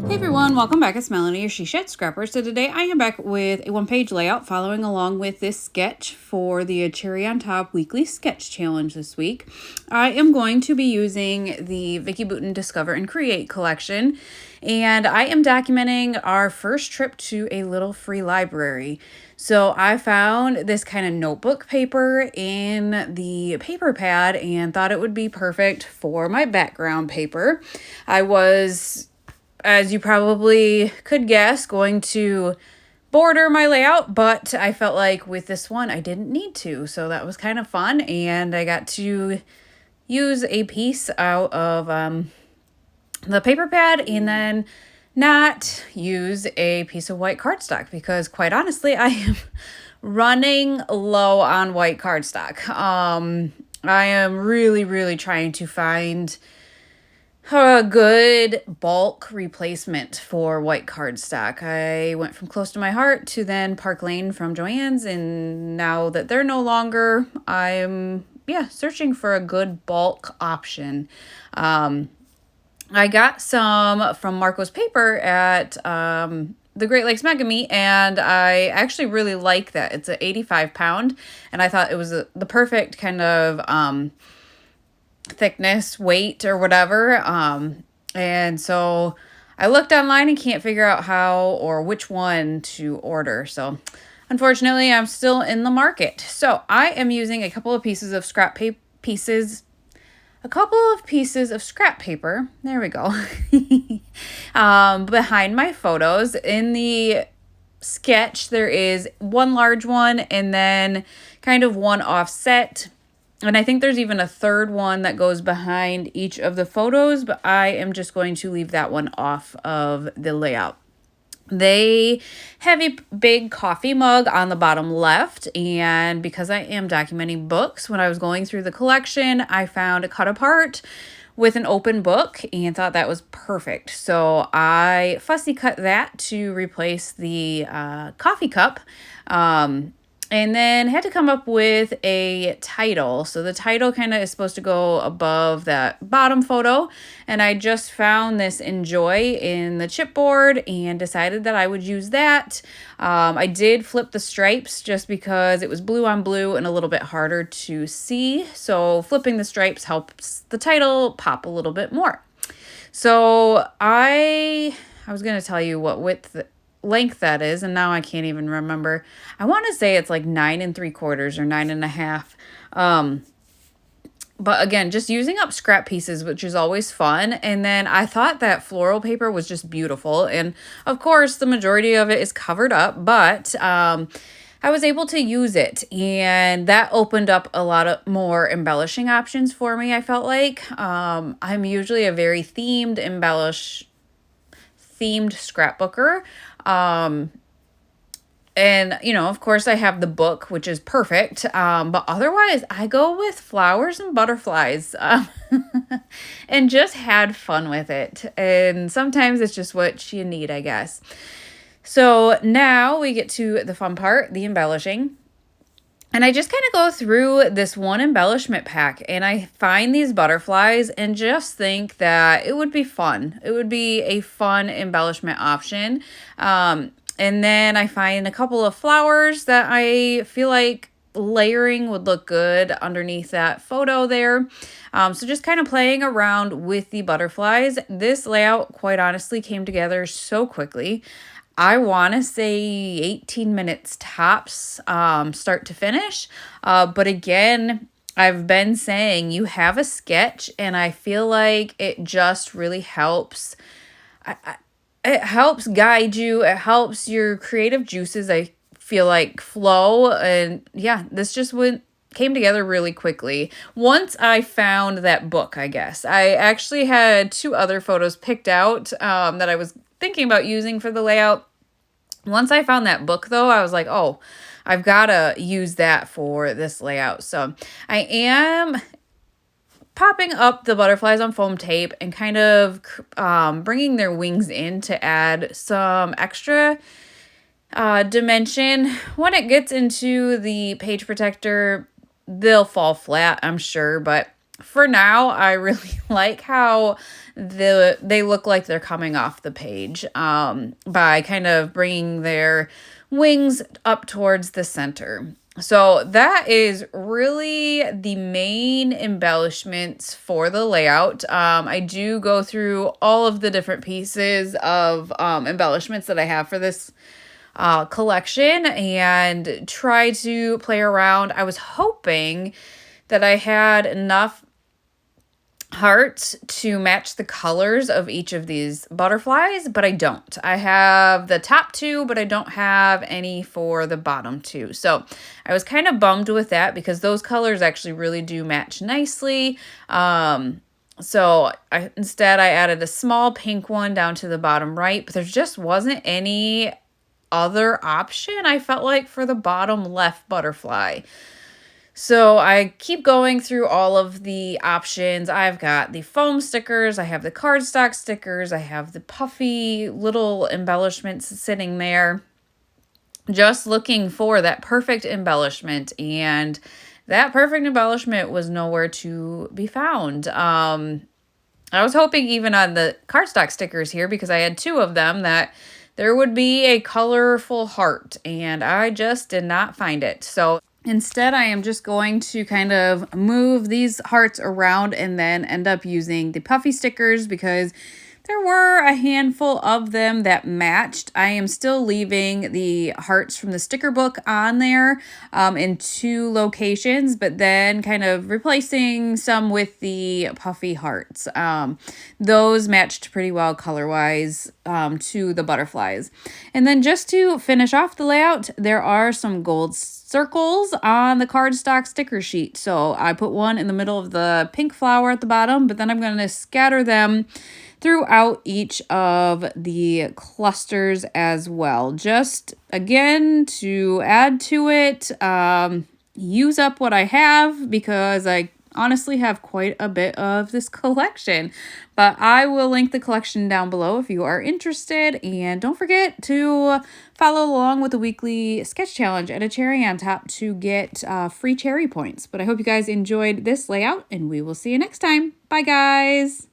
Hey everyone, welcome back. It's Melanie, your She Shed Scrapper. So today I am back with a one-page layout following along with this sketch for the Cherry on Top Weekly Sketch Challenge this week. I am going to be using the Vicki Boutin Discover and Create collection, and I am documenting our first trip to a little free library. So I found this kind of notebook paper in the paper pad and thought it would be perfect for my background paper. I was, as you probably could guess, going to border my layout, but I felt like with this one I didn't need to, so that was kind of fun, and I got to use a piece out of the paper pad and then not use a piece of white cardstock because, quite honestly, I am running low on white cardstock. I am really trying to find a good bulk replacement for white cardstock. I went from Close to My Heart to then Park Lane from Joann's, and now that they're no longer, I'm searching for a good bulk option. I got some from Marco's Paper at the Great Lakes Mega Meet, and I actually really like that. It's an 85-pound, and I thought it was the perfect kind of thickness, weight, or whatever. And so I looked online and can't figure out how or which one to order. So unfortunately, I'm still in the market. So I am using a couple of pieces of scrap paper. There we go. Behind my photos. In the sketch, there is one large one and then kind of one offset. And I think there's even a third one that goes behind each of the photos, but I am just going to leave that one off of the layout. They have a big coffee mug on the bottom left, and because I am documenting books, when I was going through the collection, I found a cut apart with an open book and thought that was perfect. So I fussy cut that to replace the coffee cup. And then had to come up with a title. So the title kind of is supposed to go above that bottom photo. And I just found this Enjoy in the chipboard and decided that I would use that. I did flip the stripes just because it was blue on blue and a little bit harder to see. So flipping the stripes helps the title pop a little bit more. So I was going to tell you what length that is, and now I can't even remember. I want to say it's like 9 3/4 or 9.5. But again, just using up scrap pieces, which is always fun. And then I thought that floral paper was just beautiful, and of course the majority of it is covered up, but I was able to use it, and that opened up a lot of more embellishing options for me. I felt like I'm usually a very themed scrapbooker. And, of course I have the book, which is perfect. But otherwise I go with flowers and butterflies, and just had fun with it. And sometimes it's just what you need, I guess. So now we get to the fun part, the embellishing. And I just kind of go through this one embellishment pack and I find these butterflies and just think that it would be fun. It would be a fun embellishment option. And then I find a couple of flowers that I feel like layering would look good underneath that photo there. So just kind of playing around with the butterflies. This layout, quite honestly, came together so quickly. I want to say 18 minutes tops, start to finish. But again, I've been saying you have a sketch, and I feel like it just really helps. It helps guide you. It helps your creative juices, I feel like, flow. And yeah, this just came together really quickly. Once I found that book, I guess. I actually had 2 other photos picked out that I was thinking about using for the layout. Once I found that book, though, I was like, oh, I've got to use that for this layout. So I am popping up the butterflies on foam tape and kind of bringing their wings in to add some extra dimension. When it gets into the page protector, they'll fall flat, I'm sure, but For now, I really like how they look like they're coming off the page, by kind of bringing their wings up towards the center. So that is really the main embellishments for the layout. I do go through all of the different pieces of embellishments that I have for this collection and try to play around. I was hoping that I had enough hearts to match the colors of each of these butterflies, but I don't. I have the top two, but I don't have any for the bottom two. So I was kind of bummed with that because those colors actually really do match nicely. So instead I added a small pink one down to the bottom right, but there just wasn't any other option, I felt like, for the bottom left butterfly. So I keep going through all of the options. I've got the foam stickers, I have the cardstock stickers, I have the puffy little embellishments sitting there, just looking for that perfect embellishment, and that perfect embellishment was nowhere to be found. I was hoping even on the cardstock stickers here, because I had two of them, that there would be a colorful heart, and I just did not find it. So instead, I am just going to kind of move these hearts around and then end up using the puffy stickers because there were a handful of them that matched. I am still leaving the hearts from the sticker book on there in 2 locations, but then kind of replacing some with the puffy hearts. Those matched pretty well color-wise to the butterflies. And then just to finish off the layout, there are some gold circles on the cardstock sticker sheet. So I put one in the middle of the pink flower at the bottom, but then I'm going to scatter them throughout each of the clusters as well. Just, again, to add to it, use up what I have because I honestly have quite a bit of this collection. But I will link the collection down below if you are interested. And don't forget to follow along with the weekly sketch challenge at a cherry on top to get free cherry points. But I hope you guys enjoyed this layout, and we will see you next time. Bye, guys.